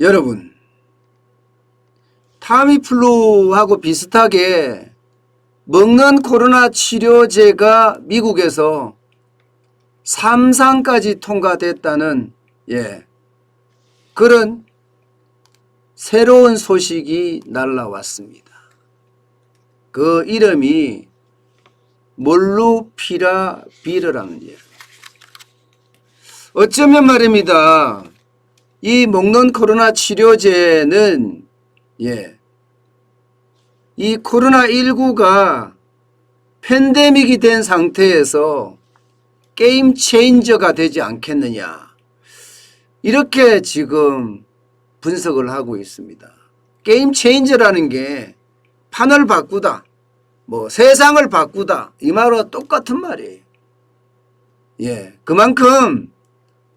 여러분, 타미플루하고 비슷하게 먹는 코로나 치료제가 미국에서 3상까지 통과됐다는 그런 새로운 소식이 날라왔습니다. 그 이름이 몰누피라비르라는 예. 어쩌면 말입니다. 이 먹는 코로나 치료제는 이 코로나19가 팬데믹이 된 상태에서 게임 체인저가 되지 않겠느냐, 이렇게 지금 분석을 하고 있습니다. 게임 체인저라는 게 판을 바꾸다, 세상을 바꾸다, 이 말과 똑같은 말이에요. 그만큼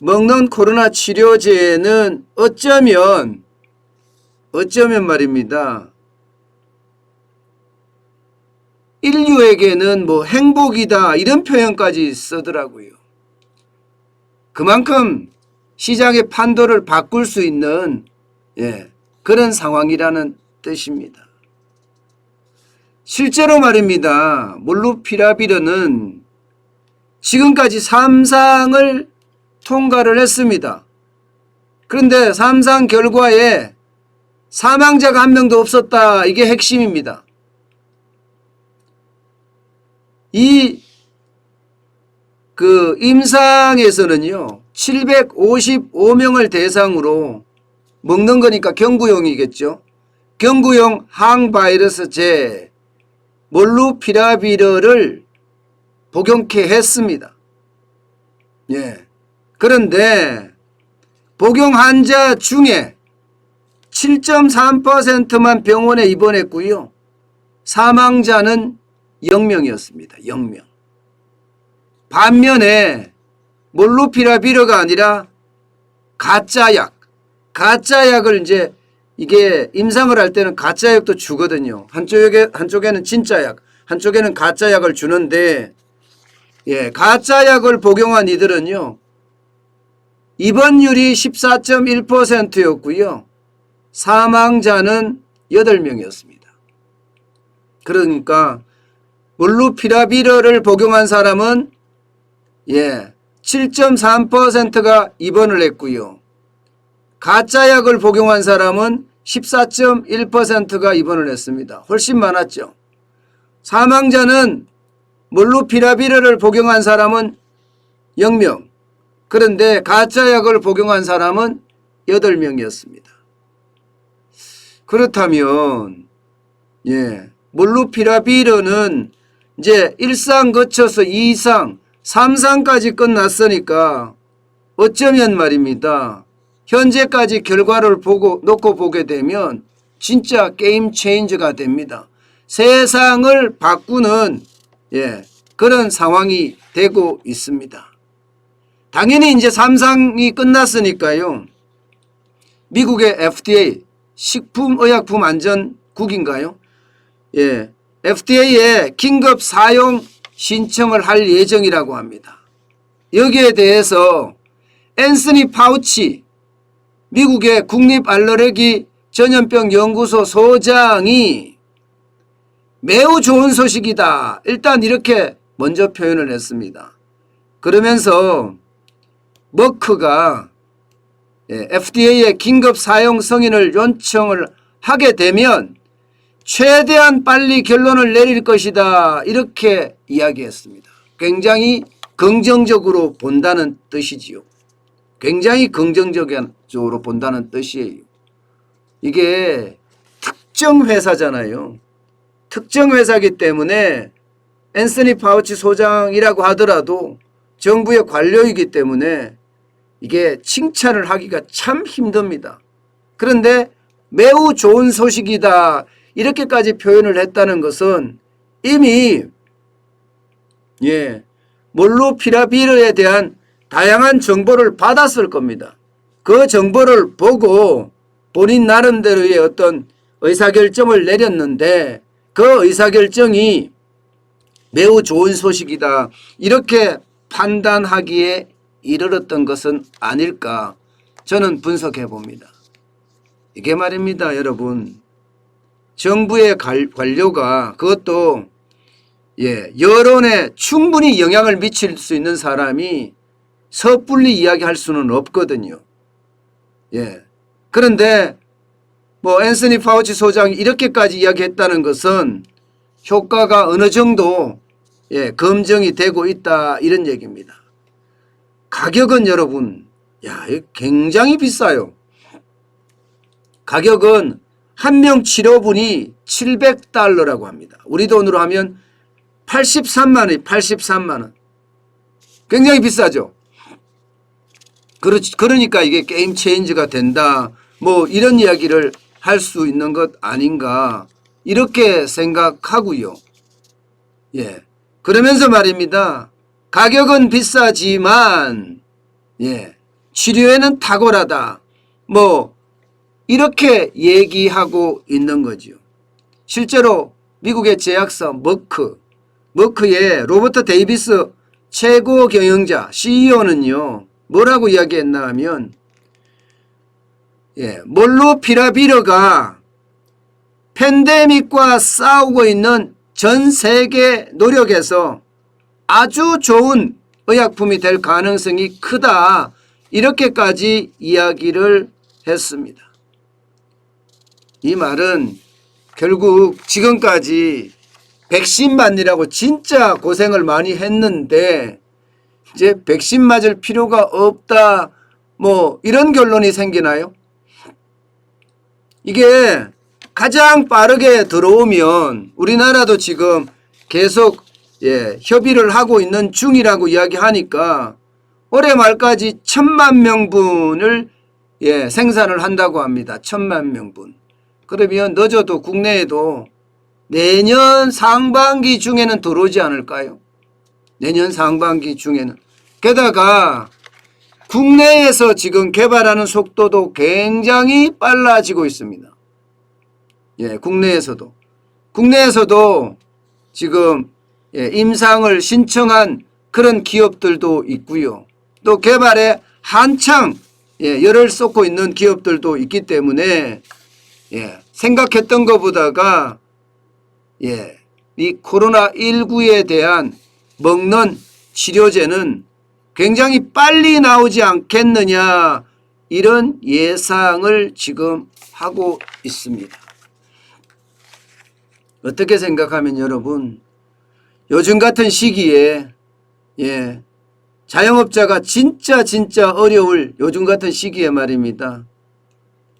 먹는 코로나 치료제는 어쩌면 말입니다. 인류에게는 행복이다, 이런 표현까지 쓰더라고요. 그만큼 시장의 판도를 바꿀 수 있는 그런 상황이라는 뜻입니다. 실제로 말입니다. 몰누피라비르는 지금까지 3상을 통과를 했습니다. 그런데 3상 결과에 사망자가 한 명도 없었다. 이게 핵심입니다. 이 임상에서는요, 755명을 대상으로 먹는 거니까 경구용이겠죠. 경구용 항바이러스제 몰누피라비르를 복용케 했습니다. 그런데 복용 환자 중에 7.3%만 병원에 입원했고요. 사망자는 0명이었습니다. 0명. 반면에 몰누피라비르가 아니라 가짜약을 이게 임상을 할 때는 가짜약도 주거든요. 한쪽에는 진짜약, 한쪽에는 가짜약을 주는데 가짜약을 복용한 이들은요, 입원율이 14.1%였고요. 사망자는 8명이었습니다. 그러니까 몰누피라비르를 복용한 사람은 7.3%가 입원을 했고요. 가짜약을 복용한 사람은 14.1%가 입원을 했습니다. 훨씬 많았죠. 사망자는 몰누피라비르를 복용한 사람은 0명, 그런데 가짜약을 복용한 사람은 8명이었습니다. 그렇다면 몰누피라비르는 이제 1상 거쳐서 2상, 3상까지 끝났으니까 어쩌면 말입니다. 현재까지 결과를 놓고 보게 되면 진짜 게임 체인저가 됩니다. 세상을 바꾸는 그런 상황이 되고 있습니다. 당연히 이제 3상이 끝났으니까요. 미국의 FDA, 식품의약품안전국인가요? FDA에 긴급 사용 신청을 할 예정이라고 합니다. 여기에 대해서 앤서니 파우치 미국의 국립알레르기 전염병 연구소 소장이 매우 좋은 소식이다, 일단 이렇게 먼저 표현을 했습니다. 그러면서 머크가 FDA에 긴급 사용 승인을 요청을 하게 되면 최대한 빨리 결론을 내릴 것이다, 이렇게 이야기했습니다. 굉장히 긍정적으로 본다는 뜻이지요. 굉장히 긍정적으로 본다는 뜻이에요. 이게 특정 회사잖아요. 특정 회사이기 때문에 앤서니 파우치 소장이라고 하더라도 정부의 관료이기 때문에 이게 칭찬을 하기가 참 힘듭니다. 그런데 매우 좋은 소식이다, 이렇게까지 표현을 했다는 것은 이미 몰누피라비르에 대한 다양한 정보를 받았을 겁니다. 그 정보를 보고 본인 나름대로의 어떤 의사결정을 내렸는데 그 의사결정이 매우 좋은 소식이다, 이렇게 판단하기에 이르렀던 것은 아닐까, 저는 분석해 봅니다. 이게 말입니다, 여러분. 정부의 관료가 그것도 여론에 충분히 영향을 미칠 수 있는 사람이 섣불리 이야기할 수는 없거든요. 그런데 뭐 앤서니 파우치 소장이 이렇게까지 이야기했다는 것은 효과가 어느 정도 검증이 되고 있다 이런 얘기입니다. 가격은 여러분 굉장히 비싸요. 가격은 한 명 치료분이 $700라고 합니다. 우리 돈으로 하면 83만 원이 83만 원. 굉장히 비싸죠. 그러니까 이게 게임 체인저가 된다. 뭐 이런 이야기를 할 수 있는 것 아닌가 이렇게 생각하고요. 그러면서 말입니다. 가격은 비싸지만 치료에는 탁월하다. 뭐 이렇게 얘기하고 있는 거죠. 실제로 미국의 제약사 머크의 로버트 데이비스 최고 경영자 CEO는요. 뭐라고 이야기했나 하면 몰루피라비르가 팬데믹과 싸우고 있는 전 세계 노력에서 아주 좋은 의약품이 될 가능성이 크다. 이렇게까지 이야기를 했습니다. 이 말은 결국 지금까지 백신 맞느라고 진짜 고생을 많이 했는데 이제 백신 맞을 필요가 없다. 뭐 이런 결론이 생기나요? 이게 가장 빠르게 들어오면 우리나라도 지금 계속 협의를 하고 있는 중이라고 이야기하니까 올해 말까지 1000만 명분을 생산을 한다고 합니다. 1000만 명분. 그러면 늦어도 국내에도 내년 상반기 중에는 들어오지 않을까요? 내년 상반기 중에는. 게다가 국내에서 지금 개발하는 속도도 굉장히 빨라지고 있습니다. 국내에서도 지금 임상을 신청한 그런 기업들도 있고요. 또 개발에 한창 열을 쏟고 있는 기업들도 있기 때문에 생각했던 것보다가 이 코로나19에 대한 먹는 치료제는 굉장히 빨리 나오지 않겠느냐 이런 예상을 지금 하고 있습니다. 어떻게 생각하면 여러분 요즘 같은 시기에 자영업자가 진짜 어려울 요즘 같은 시기에 말입니다.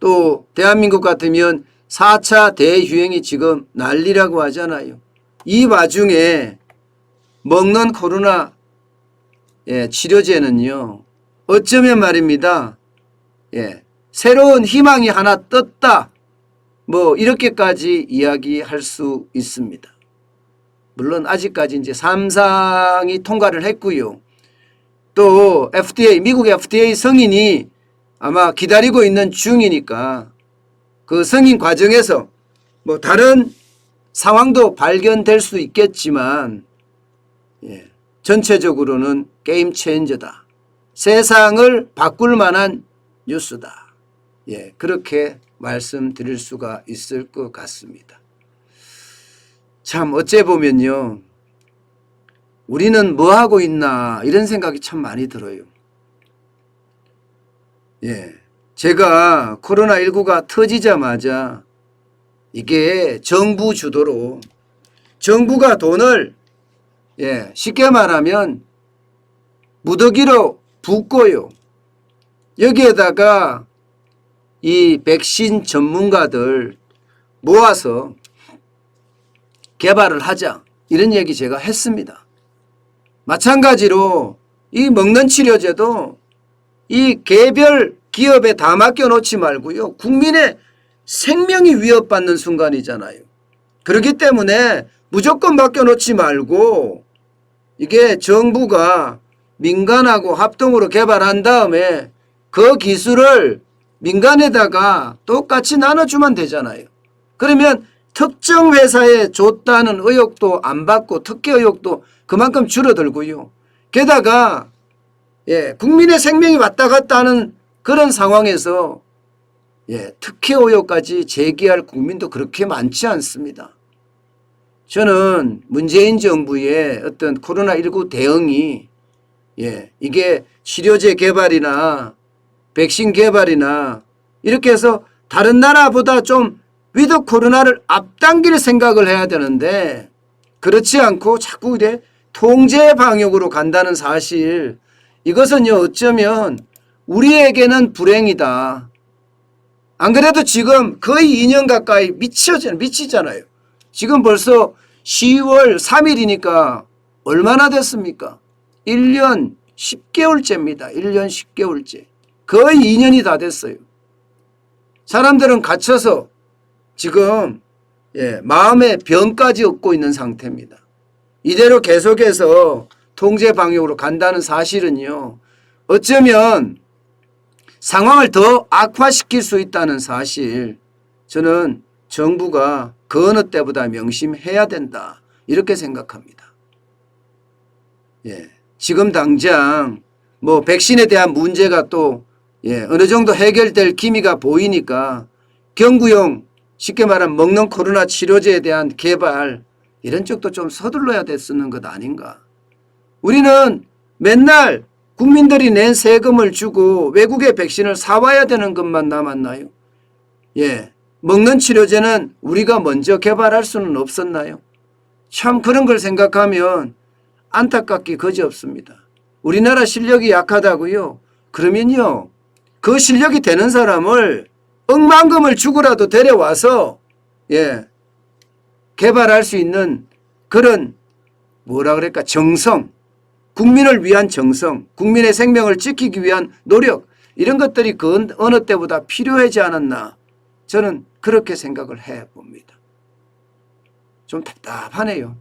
또 대한민국 같으면 4차 대유행이 지금 난리라고 하잖아요. 이 와중에 먹는 코로나 치료제는요. 어쩌면 말입니다. 새로운 희망이 하나 떴다. 뭐 이렇게까지 이야기할 수 있습니다. 물론 아직까지 이제 3상이 통과를 했고요. 또 미국 FDA 승인이 아마 기다리고 있는 중이니까 그 승인 과정에서 뭐 다른 상황도 발견될 수 있겠지만 전체적으로는 게임 체인저다. 세상을 바꿀 만한 뉴스다. 그렇게 말씀드릴 수가 있을 것 같습니다. 참 어째 보면요. 우리는 뭐 하고 있나 이런 생각이 참 많이 들어요. 제가 코로나19가 터지자마자 이게 정부 주도로 정부가 돈을 쉽게 말하면 무더기로 붓고요. 여기에다가 이 백신 전문가들 모아서 개발을 하자 이런 얘기 제가 했습니다. 마찬가지로 이 먹는 치료제도 이 개별 기업에 다 맡겨놓지 말고요. 국민의 생명이 위협받는 순간이잖아요. 그렇기 때문에 무조건 맡겨놓지 말고 이게 정부가 민간하고 합동으로 개발한 다음에 그 기술을 민간에다가 똑같이 나눠주면 되잖아요. 그러면 특정 회사에 줬다는 의혹도 안 받고 특혜 의혹도 그만큼 줄어들고요. 게다가 국민의 생명이 왔다 갔다 하는 그런 상황에서 특혜 의혹까지 제기할 국민도 그렇게 많지 않습니다. 저는 문재인 정부의 어떤 코로나19 대응이 이게 치료제 개발이나 백신 개발이나 이렇게 해서 다른 나라보다 좀 위드 코로나를 앞당길 생각을 해야 되는데 그렇지 않고 자꾸 이래 통제 방역으로 간다는 사실, 이것은요 어쩌면 우리에게는 불행이다. 안 그래도 지금 거의 2년 가까이 미치잖아요. 지금 벌써 10월 3일이니까 얼마나 됐습니까? 1년 10개월째입니다. 1년 10개월째. 거의 2년이 다 됐어요. 사람들은 갇혀서 지금 마음의 병까지 얻고 있는 상태입니다. 이대로 계속해서 통제 방역으로 간다는 사실은요, 어쩌면 상황을 더 악화시킬 수 있다는 사실, 저는 정부가 그 어느 때보다 명심해야 된다 이렇게 생각합니다. 지금 당장 뭐 백신에 대한 문제가 또 어느 정도 해결될 기미가 보이니까 경구용 쉽게 말하면 먹는 코로나 치료제에 대한 개발 이런 쪽도 좀 서둘러야 됐는 것 아닌가. 우리는 맨날 국민들이 낸 세금을 주고 외국의 백신을 사와야 되는 것만 남았나요? 먹는 치료제는 우리가 먼저 개발할 수는 없었나요? 참 그런 걸 생각하면 안타깝기 그지없습니다. 우리나라 실력이 약하다고요? 그러면요, 그 실력이 되는 사람을 억만금을 주고라도 데려와서 개발할 수 있는 그런 뭐라 그럴까 정성, 국민을 위한 정성, 국민의 생명을 지키기 위한 노력, 이런 것들이 그 어느 때보다 필요하지 않았나, 저는 그렇게 생각을 해봅니다. 좀 답답하네요.